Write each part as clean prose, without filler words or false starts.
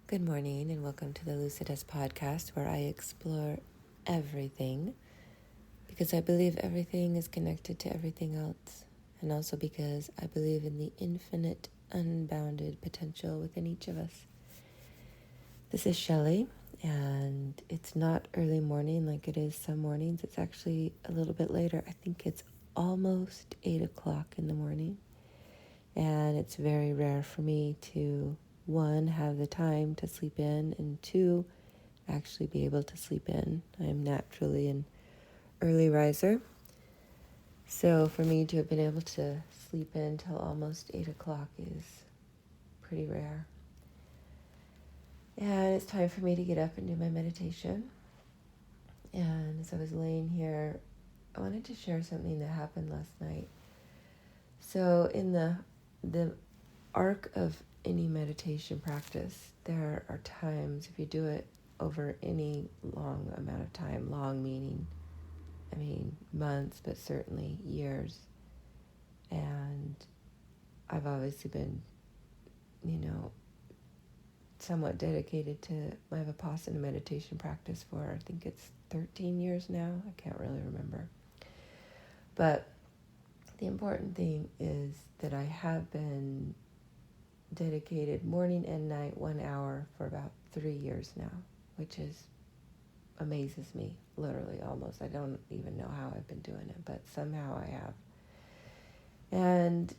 Good morning and welcome to the Lucidus podcast, where I explore everything because I believe everything is connected to everything else, and also because I believe in the infinite, unbounded potential within each of us. This is Shelley, and it's not early morning like it is some mornings. It's actually a little bit later. I think it's almost 8 o'clock in the morning, and it's very rare for me to one, have the time to sleep in, and two, actually be able to sleep in. I'm naturally an early riser. So for me to have been able to sleep in till almost 8 o'clock is pretty rare. And it's time for me to get up and do my meditation. And as I was laying here, I wanted to share something that happened last night. So in the arc of any meditation practice, there are times, if you do it over any long amount of time, long meaning, months, but certainly years. And I've obviously been, somewhat dedicated to my Vipassana meditation practice for, I think it's 13 years now. I can't really remember. But the important thing is that I have been dedicated morning and night 1 hour for about 3 years now, which amazes me, literally, almost. I don't even know how I've been doing it, but somehow I have. And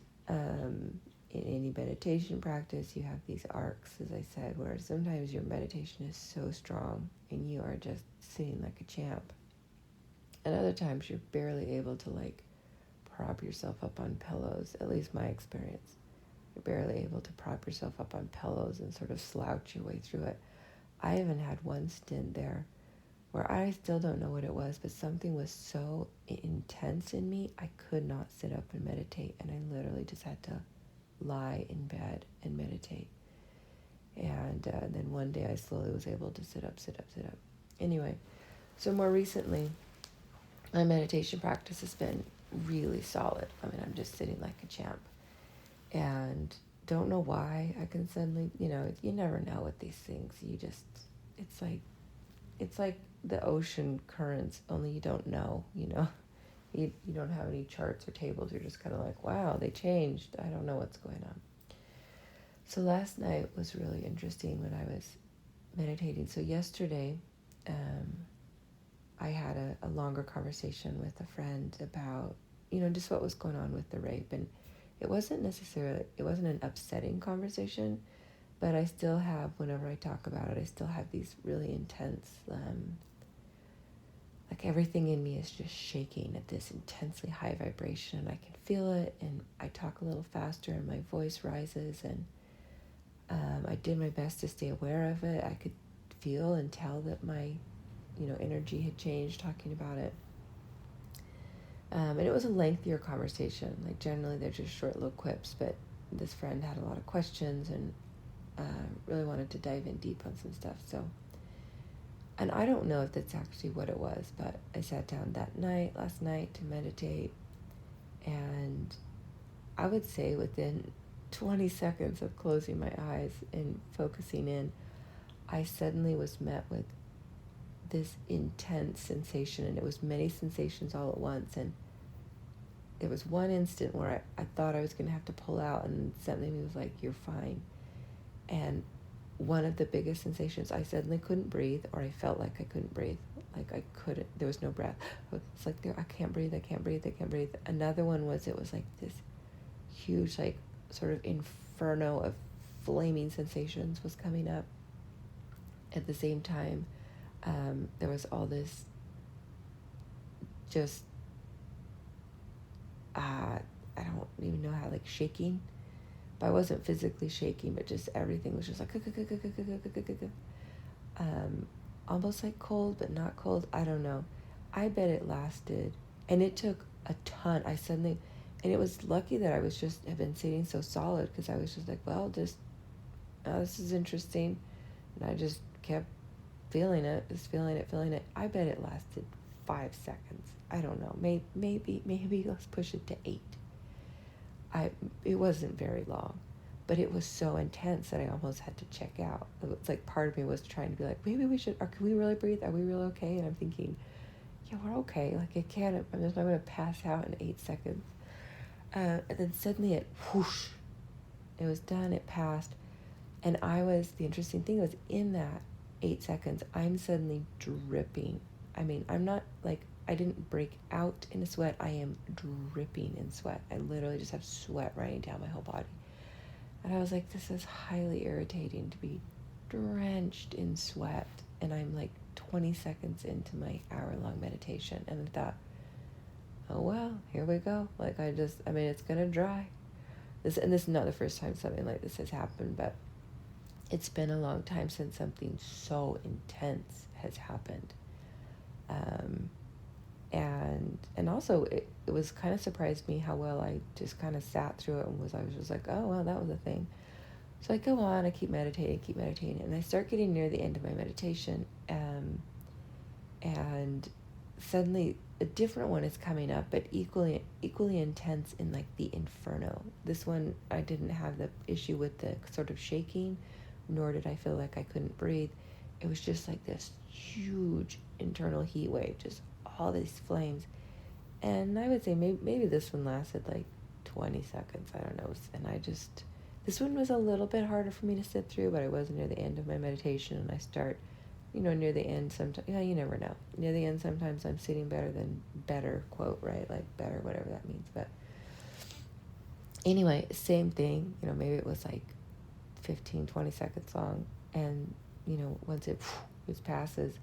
in any meditation practice, you have these arcs, as I said, where sometimes your meditation is so strong and you are just sitting like a champ. And other times you're barely able to prop yourself up on pillows, at least my experience. You're barely able to prop yourself up on pillows and sort of slouch your way through it. I even had one stint there where I still don't know what it was, but something was so intense in me, I could not sit up and meditate, and I literally just had to lie in bed and meditate. And then one day I slowly was able to sit up. Anyway, so more recently, my meditation practice has been really solid. I'm just sitting like a champ. And don't know why I can suddenly, you never know with these things. It's like the ocean currents, only you don't know, You don't have any charts or tables. You're just kind of like, wow, they changed. I don't know what's going on. So last night was really interesting when I was meditating. So yesterday, I had a longer conversation with a friend about, just what was going on with the rape. And it wasn't an upsetting conversation, but I still have, whenever I talk about it, I still have these really intense, everything in me is just shaking at this intensely high vibration, and I can feel it, and I talk a little faster, and my voice rises, and I did my best to stay aware of it. I could feel and tell that my, energy had changed talking about it. And it was a lengthier conversation. Generally they're just short little quips, but this friend had a lot of questions and really wanted to dive in deep on some stuff. So, and I don't know if that's actually what it was, but I sat down last night to meditate, and I would say within 20 seconds of closing my eyes and focusing in, I suddenly was met with this intense sensation, and it was many sensations all at once. And there was one instant where I thought I was going to have to pull out, and something was like, you're fine. And one of the biggest sensations, I suddenly couldn't breathe, or I felt like I couldn't breathe. There was no breath. It's like, I can't breathe. Another one was, it was like this huge, sort of inferno of flaming sensations was coming up. At the same time, there was all this just, I don't even know how, shaking. But I wasn't physically shaking, but just everything was just like, almost like cold, but not cold. I don't know. I bet it lasted, and it took a ton. And it was lucky that I have been sitting so solid, because I was just like, well, this is interesting. And I just kept feeling it. I bet it lasted 5 seconds. I don't know. Maybe let's push it to 8. It wasn't very long, but it was so intense that I almost had to check out. It was like part of me was trying to be like, maybe we should, or can we really breathe? Are we really okay? And I'm thinking, yeah, we're okay. Like I can't, I'm just not going to pass out in 8 seconds. And then suddenly it whoosh, it was done, it passed. And the interesting thing was in that 8 seconds, I'm suddenly dripping. I mean, I'm not like, I didn't break out in a sweat. I am dripping in sweat. I literally just have sweat running down my whole body. And I was like, this is highly irritating to be drenched in sweat. And I'm like 20 seconds into my hour-long meditation. And I thought, oh, well, here we go. Like it's going to dry. This is not the first time something like this has happened, but it's been a long time since something so intense has happened. And also it was kind of surprised me how well I just kind of sat through it and I was just like, oh, well, that was a thing. So I go on, I keep meditating, and I start getting near the end of my meditation, and suddenly a different one is coming up, but equally intense in like the inferno. This one, I didn't have the issue with the sort of shaking, nor did I feel like I couldn't breathe. It was just like this huge internal heat wave, just all these flames. And I would say maybe this one lasted like 20 seconds, I don't know. And this one was a little bit harder for me to sit through, but I was near the end of my meditation, and I start, near the end sometimes, you never know. Near the end sometimes I'm sitting better than better, quote, right? Like better, whatever that means. But anyway, same thing, maybe it was like 15, 20 seconds long. And, once it passes,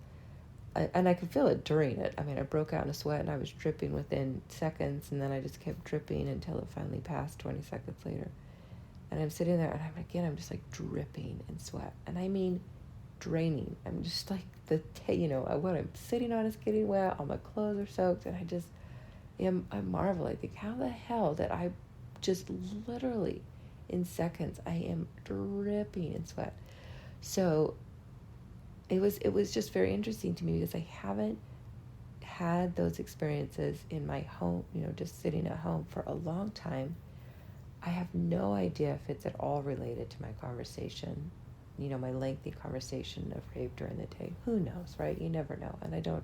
and I could feel it during it. I mean, I broke out in a sweat and I was dripping within seconds, and then I just kept dripping until it finally passed 20 seconds later. And I'm sitting there and I'm just like dripping in sweat. And I mean, draining. I'm just like what I'm sitting on is getting wet, all my clothes are soaked, and I marvel. I think, how the hell did I just literally in seconds, I am dripping in sweat. So it was just very interesting to me because I haven't had those experiences in my home, just sitting at home for a long time. I have no idea if it's at all related to my conversation, my lengthy conversation of rape during the day. Who knows, right? You never know. And I don't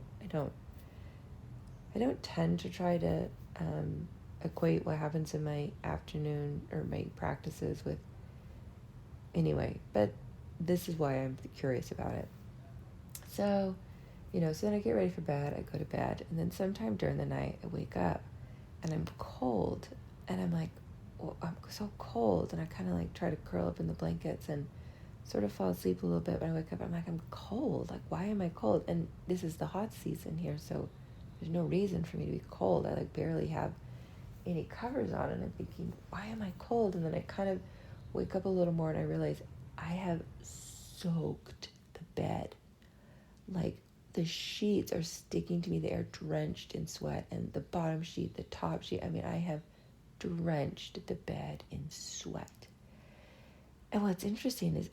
tend to try to equate what happens in my afternoon or my practices with, anyway, but this is why I'm curious about it. So, so then I get ready for bed, I go to bed, and then sometime during the night I wake up and I'm cold, and I'm like, well, I'm so cold, and I kind of like try to curl up in the blankets and sort of fall asleep a little bit. When I wake up, I'm like, I'm cold. Like, why am I cold? And this is the hot season here, so there's no reason for me to be cold. I like barely have any covers on, and I'm thinking, why am I cold? And then I kind of wake up a little more and I realize I have soaked the bed. Like, the sheets are sticking to me. They are drenched in sweat, and the bottom sheet, the top sheet, I have drenched the bed in sweat. And what's interesting is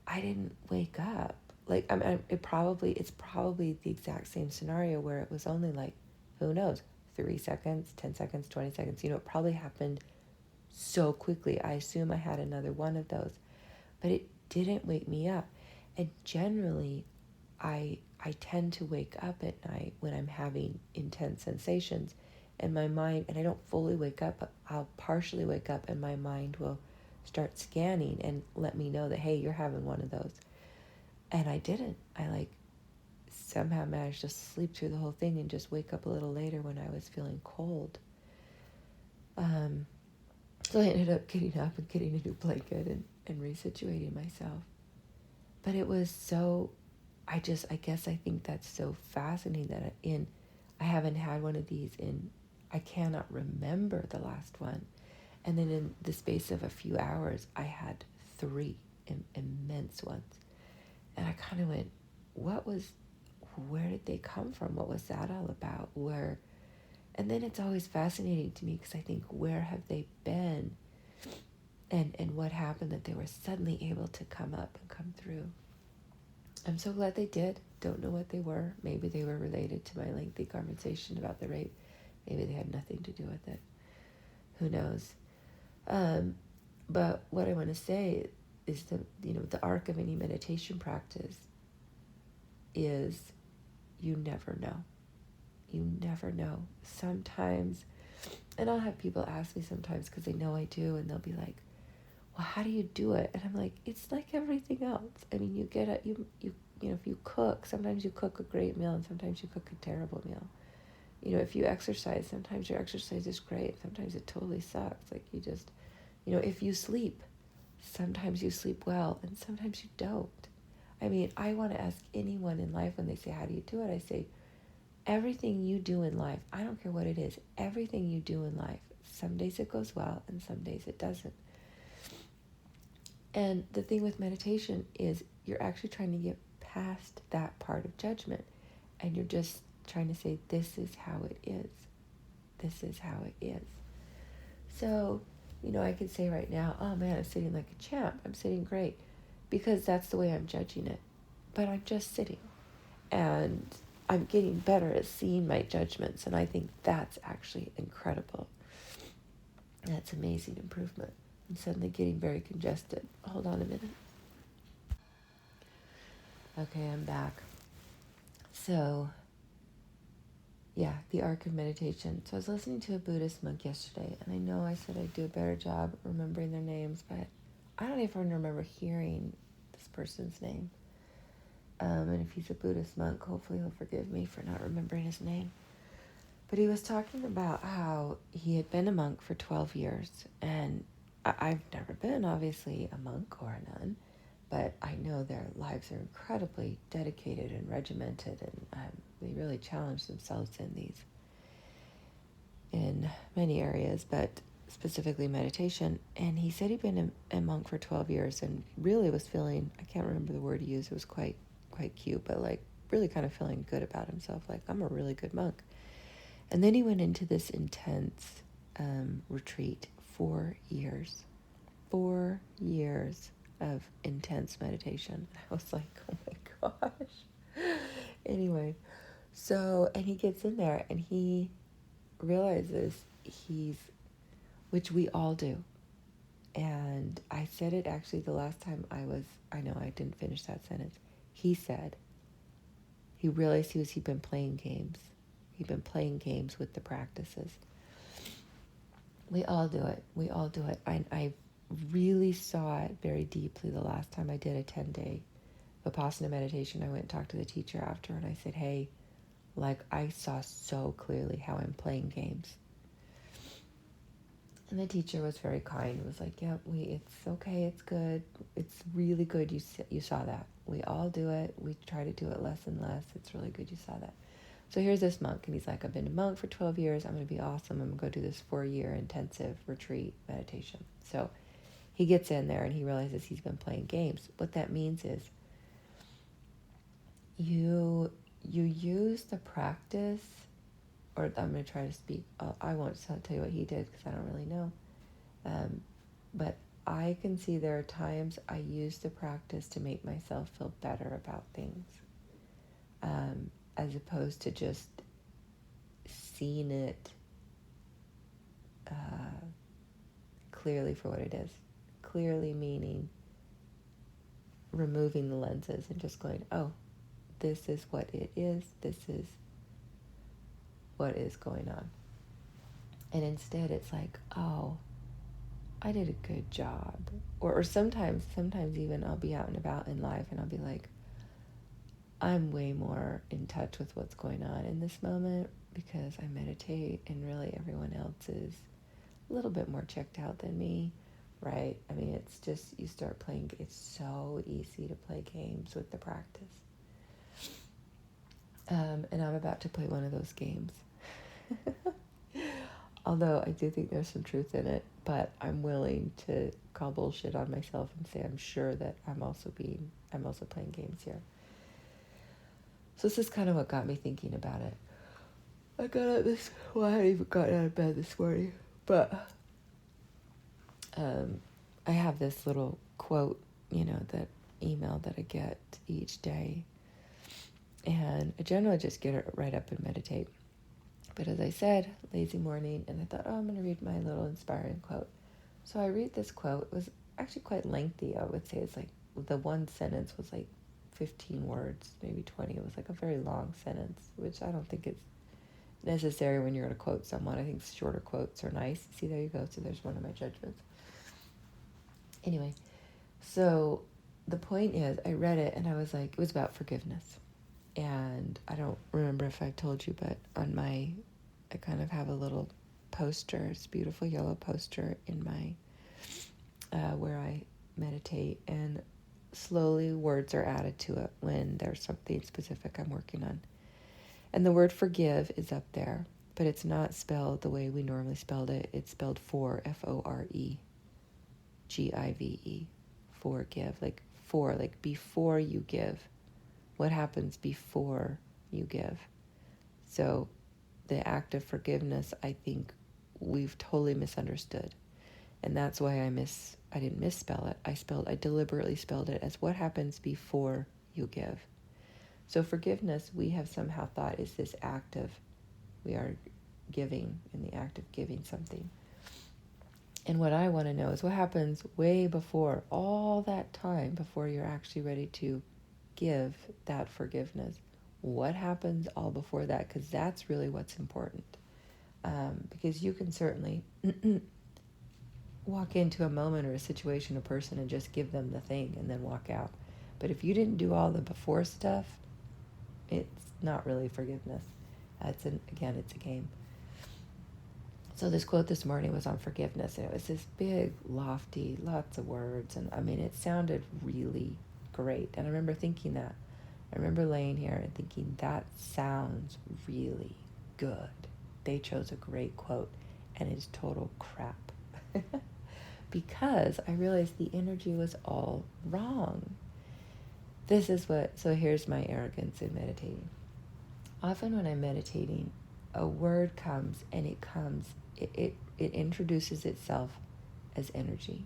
I didn't wake up. Like, it's probably the exact same scenario where it was only like, who knows, 3 seconds, 10 seconds, 20 seconds. It probably happened so quickly. I assume I had another one of those, but it didn't wake me up. And generally, I tend to wake up at night when I'm having intense sensations, and my mind, and I don't fully wake up, but I'll partially wake up and my mind will start scanning and let me know that, hey, you're having one of those. And I didn't. I somehow managed to sleep through the whole thing and just wake up a little later when I was feeling cold. So I ended up getting up and getting a new blanket and resituating myself. But it was so, I think that's so fascinating that I haven't had one of these I cannot remember the last one. And then in the space of a few hours, I had 3 immense ones. And I kind of went, where did they come from? What was that all about? And then it's always fascinating to me because I think, where have they been? And what happened that they were suddenly able to come up and come through? I'm so glad they did. Don't know what they were. Maybe they were related to my lengthy conversation about the rape. Maybe they had nothing to do with it. Who knows? But what I want to say is the arc of any meditation practice is you never know. You never know. Sometimes, and I'll have people ask me sometimes because they know I do, and they'll be like, well, how do you do it? And I'm like, it's like everything else. I mean, if you cook, sometimes you cook a great meal and sometimes you cook a terrible meal. If you exercise, sometimes your exercise is great. Sometimes it totally sucks. Like if you sleep, sometimes you sleep well and sometimes you don't. I mean, I want to ask anyone in life when they say, how do you do it? I say, everything you do in life, I don't care what it is, everything you do in life, some days it goes well and some days it doesn't. And the thing with meditation is you're actually trying to get past that part of judgment. And you're just trying to say, this is how it is. This is how it is. So, I could say right now, oh man, I'm sitting like a champ. I'm sitting great. Because that's the way I'm judging it. But I'm just sitting. And I'm getting better at seeing my judgments. And I think that's actually incredible. That's amazing improvement. I'm suddenly getting very congested. Hold on a minute. Okay, I'm back. So, yeah, the arc of meditation. So I was listening to a Buddhist monk yesterday, and I know I said I'd do a better job remembering their names, but I don't even remember hearing this person's name. And if he's a Buddhist monk, hopefully he'll forgive me for not remembering his name. But he was talking about how he had been a monk for 12 years, and I've never been, obviously, a monk or a nun, but I know their lives are incredibly dedicated and regimented, and they really challenge themselves in many areas, but specifically meditation. And he said he'd been a monk for 12 years and really was feeling, I can't remember the word he used, it was quite cute, but like really kind of feeling good about himself, like I'm a really good monk. And then he went into this intense retreat, 4 years. 4 years of intense meditation. I was like, oh my gosh. Anyway, and he gets in there and he realizes which we all do. And I said it actually the last time I know I didn't finish that sentence. He said, he realized he'd been playing games. He'd been playing games with the practices. We all do it. We all do it. I really saw it very deeply the last time I did a 10-day Vipassana meditation. I went and talked to the teacher after, and I said, hey, like I saw so clearly how I'm playing games. And the teacher was very kind. It was like, yeah, it's okay, it's good. It's really good you saw that. We all do it. We try to do it less and less. It's really good you saw that. So here's this monk, and he's like, I've been a monk for 12 years. I'm going to be awesome. I'm going to go do this 4-year intensive retreat meditation. So he gets in there, and he realizes he's been playing games. What that means is you use the practice, or I'm going to try to speak. I won't tell you what he did because I don't really know. But I can see there are times I use the practice to make myself feel better about things. As opposed to just seeing it clearly for what it is. Clearly meaning removing the lenses and just going, oh, this is what it is. This is what is going on. And instead it's like, oh, I did a good job. Or sometimes even I'll be out and about in life and I'll be like, I'm way more in touch with what's going on in this moment because I meditate, and really everyone else is a little bit more checked out than me, right? I mean, it's just, you start playing, it's so easy to play games with the practice. And I'm about to play one of those games. Although I do think there's some truth in it, but I'm willing to call bullshit on myself and say I'm sure that I'm also playing games here. So this is kind of what got me thinking about it. I hadn't even gotten out of bed this morning, but I have this little quote, that email that I get each day, and I generally just get it right up and meditate. But as I said, lazy morning, and I thought, I'm going to read my little inspiring quote. So I read this quote. It was actually quite lengthy. I would say it's like the one sentence was like 15 words, maybe 20. It was like a very long sentence, which I don't think it's necessary when you're going to quote someone. I think shorter quotes are nice. See, there you go. So there's one of my judgments. Anyway, so the point is, I read it and I was like, it was about forgiveness. And I don't remember if I've told you, but I kind of have a little poster. It's a beautiful yellow poster in my, where I meditate, and slowly words are added to it when there's something specific I'm working on. And the word forgive is up there, but it's not spelled the way we normally spelled it. It's spelled Fore, Foregive. Forgive, like for, like before you give. What happens before you give? So the act of forgiveness, I think we've totally misunderstood. And that's why I didn't misspell it. I deliberately spelled it as what happens before you give. So forgiveness, we have somehow thought is this act of, we are giving, in the act of giving something. And what I want to know is what happens way before, all that time before you're actually ready to give that forgiveness. What happens all before that? Because that's really what's important. Because you can certainly walk into a moment or a situation, a person, and just give them the thing and then walk out. But if you didn't do all the before stuff, it's not really forgiveness. It's a game. So this quote this morning was on forgiveness, and it was this big, lofty, lots of words, and I mean, it sounded really great. And I remember thinking that. I remember laying here and thinking, that sounds really good. They chose a great quote, and it's total crap. Because I realized the energy was all wrong. So here's my arrogance in meditating. Often when I'm meditating, a word comes, and it introduces itself as energy.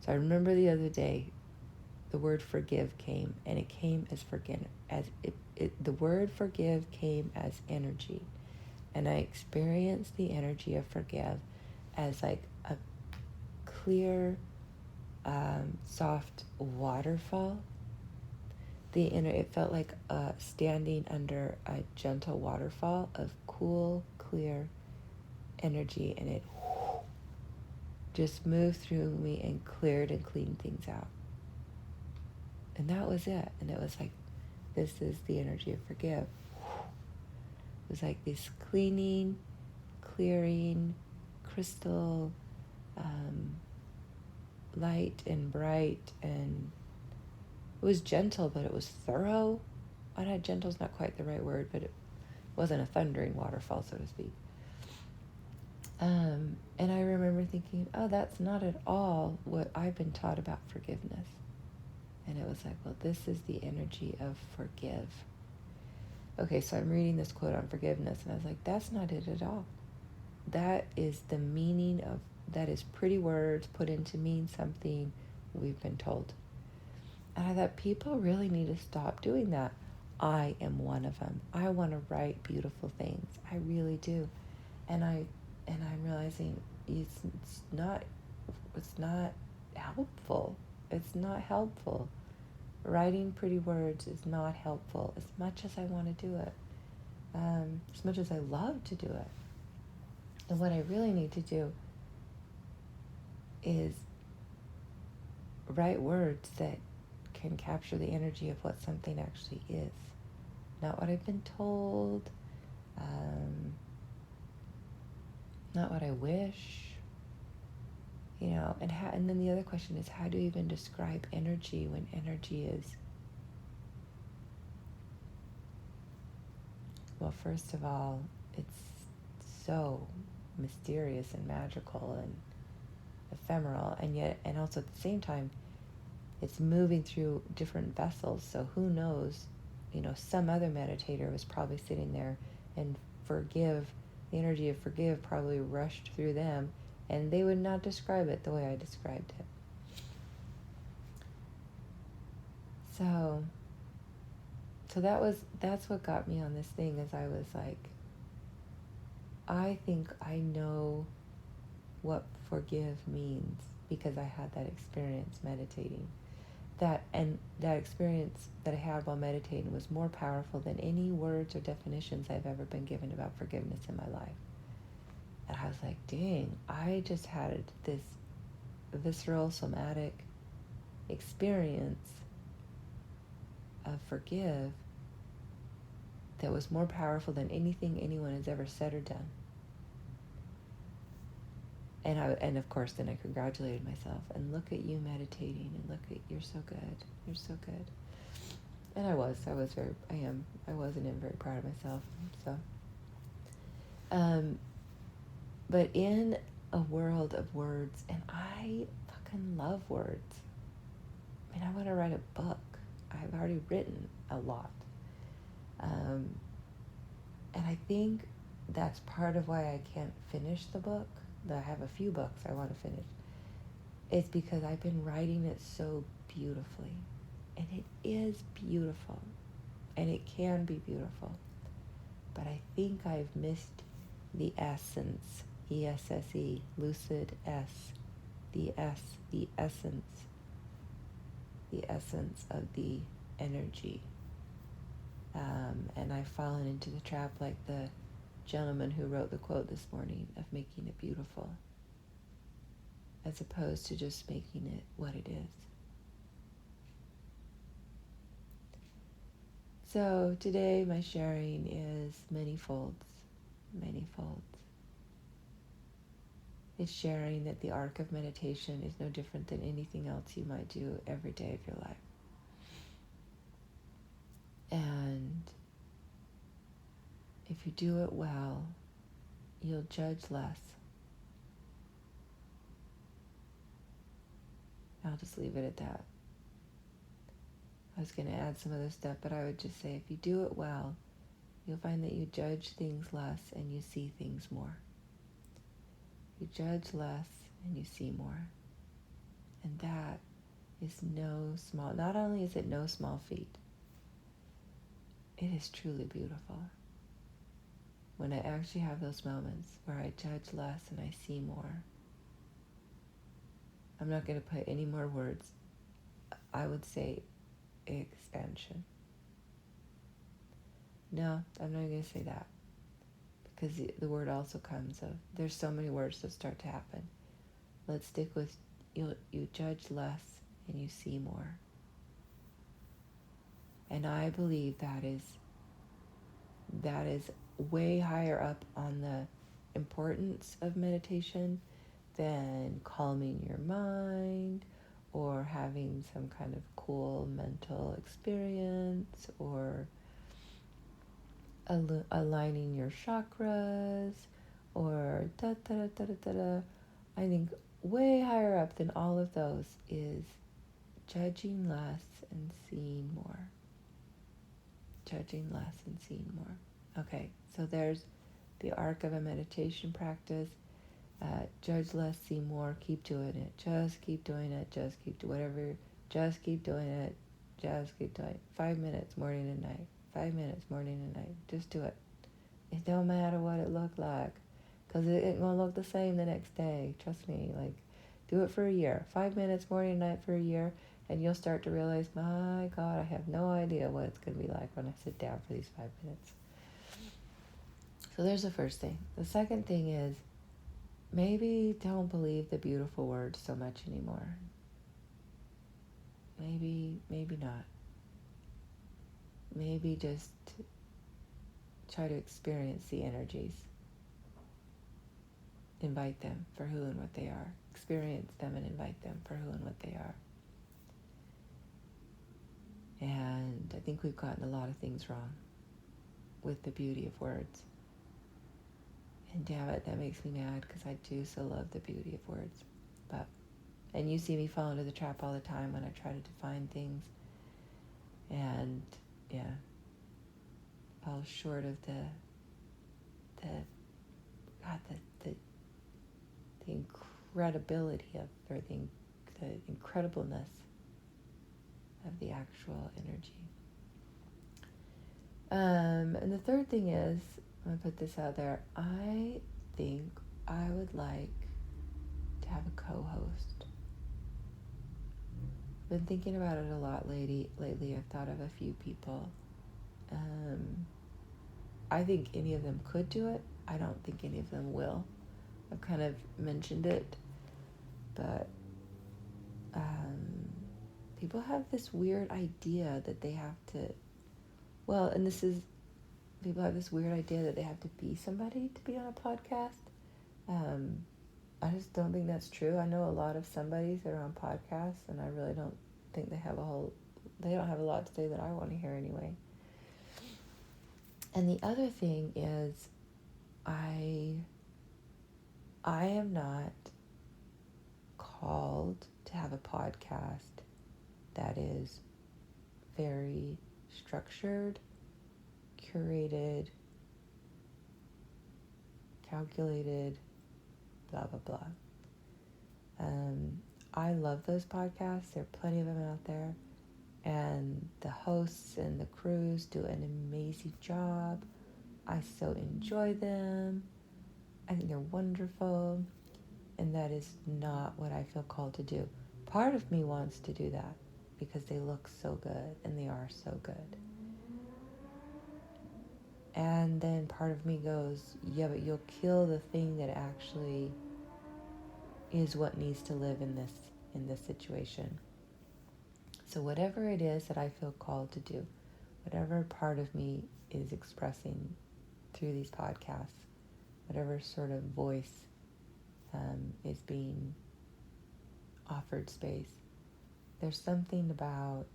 So I remember the other day, the word forgive came, and it came as the word forgive came as energy. And I experienced the energy of forgive as like a clear, soft waterfall. It felt like standing under a gentle waterfall of cool, clear energy, and it just moved through me and cleared and cleaned things out. And that was it. And it was like, this is the energy of forgive. It was like this cleaning, clearing, crystal, light and bright, and it was gentle, but it was thorough. Gentle's not quite the right word, but it wasn't a thundering waterfall, so to speak. And I remember thinking, oh, that's not at all what I've been taught about forgiveness. And it was like, well, this is the energy of forgive. Okay, so I'm reading this quote on forgiveness, and I was like, that's not it at all. That is the meaning of, that is pretty words put in to mean something we've been told. And I thought, people really need to stop doing that. I am one of them. I want to write beautiful things. I really do. And I'm realizing it's not helpful. It's not helpful. Writing pretty words is not helpful as much as I want to do it, as much as I love to do it. And what I really need to do is write words that can capture the energy of what something actually is, not what I've been told, not what I wish, and then the other question is, how do you even describe energy when energy is, well, first of all, it's so mysterious and magical and ephemeral, and also at the same time, it's moving through different vessels. So who knows, some other meditator was probably sitting there, and the energy of forgive probably rushed through them, and they would not describe it the way I described it. So that's what got me on this thing, is I was like, I think I know what forgive means, because I had that experience meditating. That experience that I had while meditating was more powerful than any words or definitions I've ever been given about forgiveness in my life. And I was like, dang, I just had this visceral, somatic experience of forgive that was more powerful than anything anyone has ever said or done. And of course, then I congratulated myself. And look at you meditating, and look at, you're so good. You're so good. And I was very proud of myself. So, but in a world of words, and I fucking love words. I mean, I want to write a book. I've already written a lot. And I think that's part of why I can't finish the book. I have a few books I want to finish. It's because I've been writing it so beautifully. And it is beautiful. And it can be beautiful. But I think I've missed the essence. E-S-S-E, lucid S. The essence. The essence of the energy. And I've fallen into the trap like the gentleman who wrote the quote this morning of making it beautiful, as opposed to just making it what it is. So today my sharing is many folds. It's sharing that the arc of meditation is no different than anything else you might do every day of your life. And if you do it well, you'll judge less. I'll just leave it at that. I was going to add some other stuff, but I would just say if you do it well, you'll find that you judge things less and you see things more. You judge less and you see more. And that is not only is it no small feat, it is truly beautiful. When I actually have those moments where I judge less and I see more. I'm not going to put any more words. I would say expansion. No, I'm not going to say that. Because the word also comes of, there's so many words that start to happen. Let's stick with, you judge less and you see more. And I believe that is way higher up on the importance of meditation than calming your mind or having some kind of cool mental experience or aligning your chakras or da-da-da-da-da-da. I think way higher up than all of those is judging less and seeing more. Judging less and seeing more. Okay, so there's the arc of a meditation practice. Judge less, see more, keep doing it. Just keep doing it, just keep doing whatever. Just keep doing it, just keep doing it. 5 minutes morning and night. 5 minutes morning and night. Just do it. It don't matter what it looked like, because it ain't going to look the same the next day. Trust me. Like, do it for a year. 5 minutes morning and night for a year, and you'll start to realize, my God, I have no idea what it's going to be like when I sit down for these 5 minutes. So there's the first thing. The second thing is, maybe don't believe the beautiful words so much anymore. Maybe not. Maybe just try to experience the energies. Invite them for who and what they are. Experience them and invite them for who and what they are. And I think we've gotten a lot of things wrong with the beauty of words. And damn it, that makes me mad because I do so love the beauty of words. And you see me fall into the trap all the time when I try to define things. And yeah, fall short of the incredibility of, or the incredibleness of the actual energy. And the third thing is, I'm going to put this out there, I think I would like to have a co-host. I've been thinking about it a lot lately. I've thought of a few people. I think any of them could do it. I don't think any of them will. I've kind of mentioned it, but people have this weird idea that they have to, people have this weird idea that they have to be somebody to be on a podcast. I just don't think that's true. I know a lot of somebodies that are on podcasts, and I really don't think they don't have a lot to say that I want to hear anyway. And the other thing is, I am not called to have a podcast that is very structured, curated, calculated, blah, blah, blah. I love those podcasts. There are plenty of them out there. And the hosts and the crews do an amazing job. I so enjoy them. I think they're wonderful. And that is not what I feel called to do. Part of me wants to do that because they look so good and they are so good. And then part of me goes, yeah, but you'll kill the thing that actually is what needs to live in this situation. So whatever it is that I feel called to do, whatever part of me is expressing through these podcasts, whatever sort of voice is being offered space, there's something about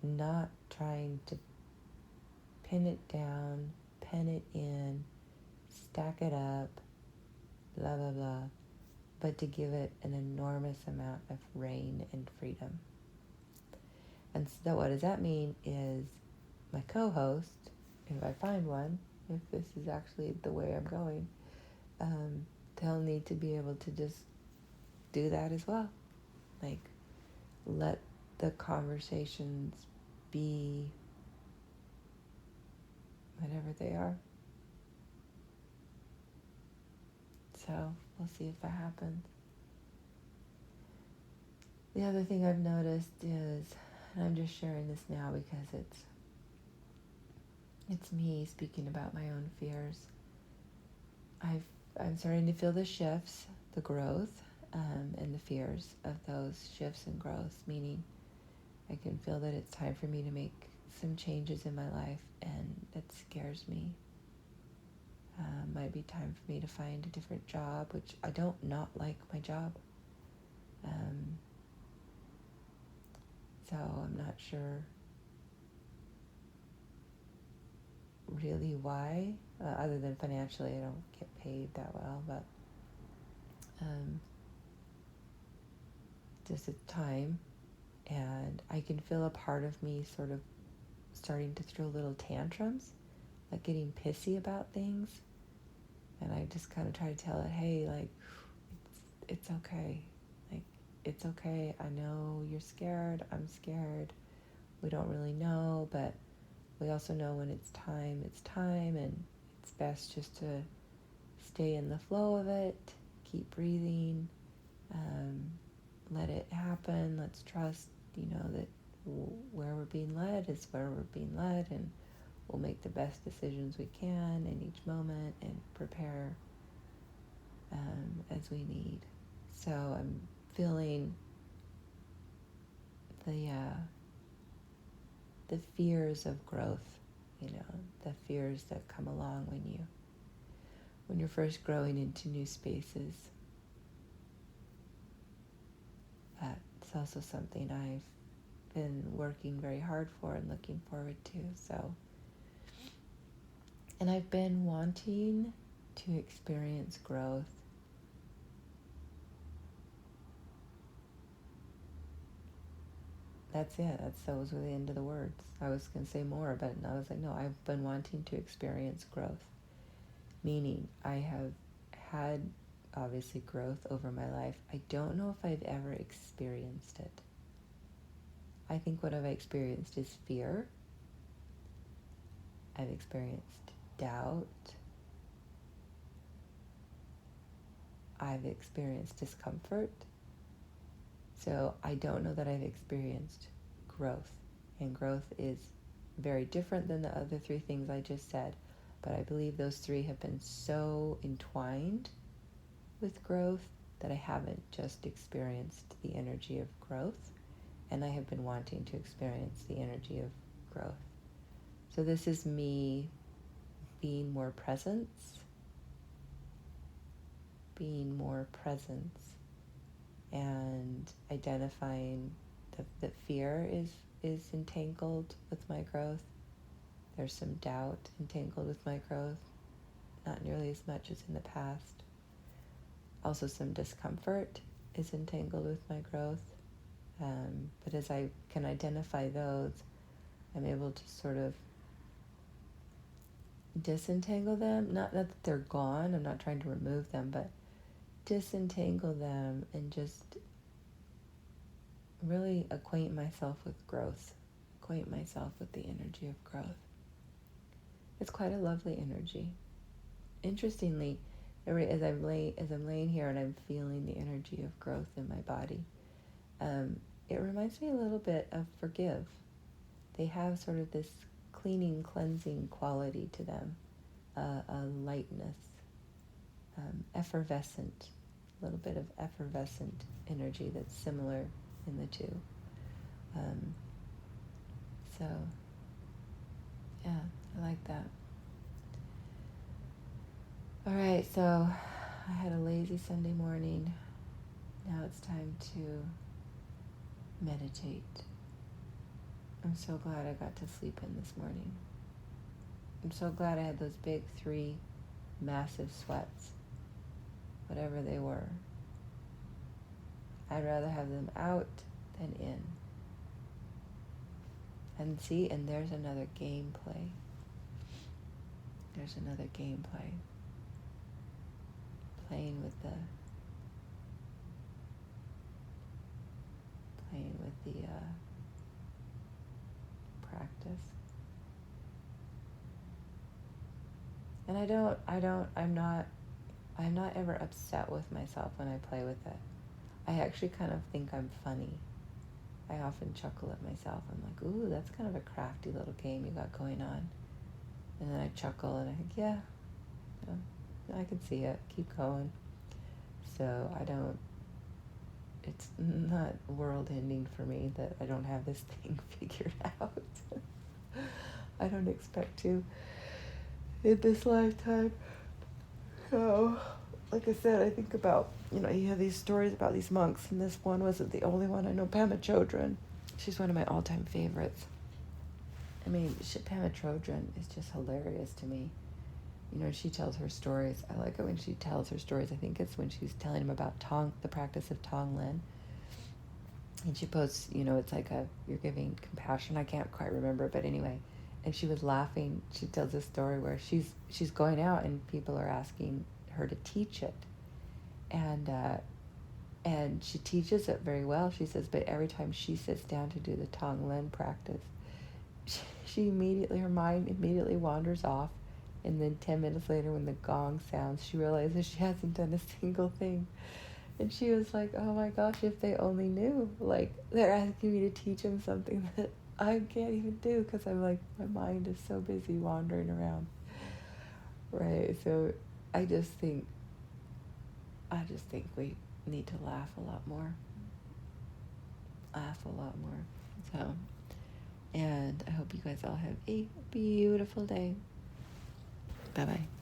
not trying to pin it down, pen it in, stack it up, blah, blah, blah, but to give it an enormous amount of reign and freedom. And so what does that mean is my co-host, if I find one, if this is actually the way I'm going, they'll need to be able to just do that as well. Like, let the conversations be whatever they are. So we'll see if that happens. The other thing I've noticed is, and I'm just sharing this now because it's me speaking about my own fears. I'm starting to feel the shifts, the growth, and the fears of those shifts and growths, meaning I can feel that it's time for me to make some changes in my life, and that scares me. Might be time for me to find a different job, which I don't not like my job. So I'm not sure really why, other than financially I don't get paid that well, but just it's time, and I can feel a part of me sort of starting to throw little tantrums, like getting pissy about things, and I just kind of try to tell it, hey, like, it's okay, like, it's okay, I know you're scared, I'm scared, we don't really know, but we also know when it's time, and it's best just to stay in the flow of it, keep breathing, let it happen, let's trust, that where we're being led is where we're being led, and we'll make the best decisions we can in each moment and prepare as we need. So I'm feeling the fears of growth, the fears that come along when you're first growing into new spaces. That's also something I've been working very hard for and looking forward to. So, and I've been wanting to experience growth. That's it. Those were the end of the words. I was going to say more, but I was like, no, I've been wanting to experience growth. Meaning, I have had, obviously, growth over my life. I don't know if I've ever experienced it. I think what I've experienced is fear. I've experienced doubt. I've experienced discomfort. So I don't know that I've experienced growth. And growth is very different than the other three things I just said. But I believe those three have been so entwined with growth that I haven't just experienced the energy of growth, and I have been wanting to experience the energy of growth. So this is me being more presence, and identifying that fear is entangled with my growth. There's some doubt entangled with my growth, not nearly as much as in the past. Also some discomfort is entangled with my growth. But as I can identify those, I'm able to sort of disentangle them. Not that they're gone, I'm not trying to remove them, but disentangle them and just really acquaint myself with growth, acquaint myself with the energy of growth. It's quite a lovely energy. Interestingly, as I'm laying here and I'm feeling the energy of growth in my body, it reminds me a little bit of forgive. They have sort of this cleaning, cleansing quality to them, a lightness, effervescent, a little bit of effervescent energy that's similar in the two. So, yeah, I like that. All right, so I had a lazy Sunday morning. Now it's time to meditate. I'm so glad I got to sleep in this morning. I'm so glad I had those big 3 massive sweats, whatever they were. I'd rather have them out than in. And see, and there's another gameplay. There's another gameplay. Playing with the practice. And I'm not ever upset with myself when I play with it. I actually kind of think I'm funny. I often chuckle at myself. I'm like, ooh, that's kind of a crafty little game you got going on. And then I chuckle and I think, yeah, I can see it. Keep going. So it's not world ending for me that I don't have this thing figured out. I don't expect to in this lifetime. So, like I said, I think about, you have these stories about these monks, and this one wasn't the only one. I know Pema Chodron. She's one of my all-time favorites. I mean, Pema Chodron is just hilarious to me. She tells her stories. I like it when she tells her stories. I think it's when she's telling them about the practice of Tonglen. And she posts, it's like you're giving compassion. I can't quite remember, but anyway. And she was laughing. She tells a story where she's going out and people are asking her to teach it. And she teaches it very well, she says, but every time she sits down to do the Tonglen practice, her mind immediately wanders off. And then 10 minutes later, when the gong sounds, she realizes she hasn't done a single thing. And she was like, oh my gosh, if they only knew. Like, they're asking me to teach them something that I can't even do because I'm like, my mind is so busy wandering around. Right, so I just think we need to laugh a lot more. So, and I hope you guys all have a beautiful day. Bye-bye.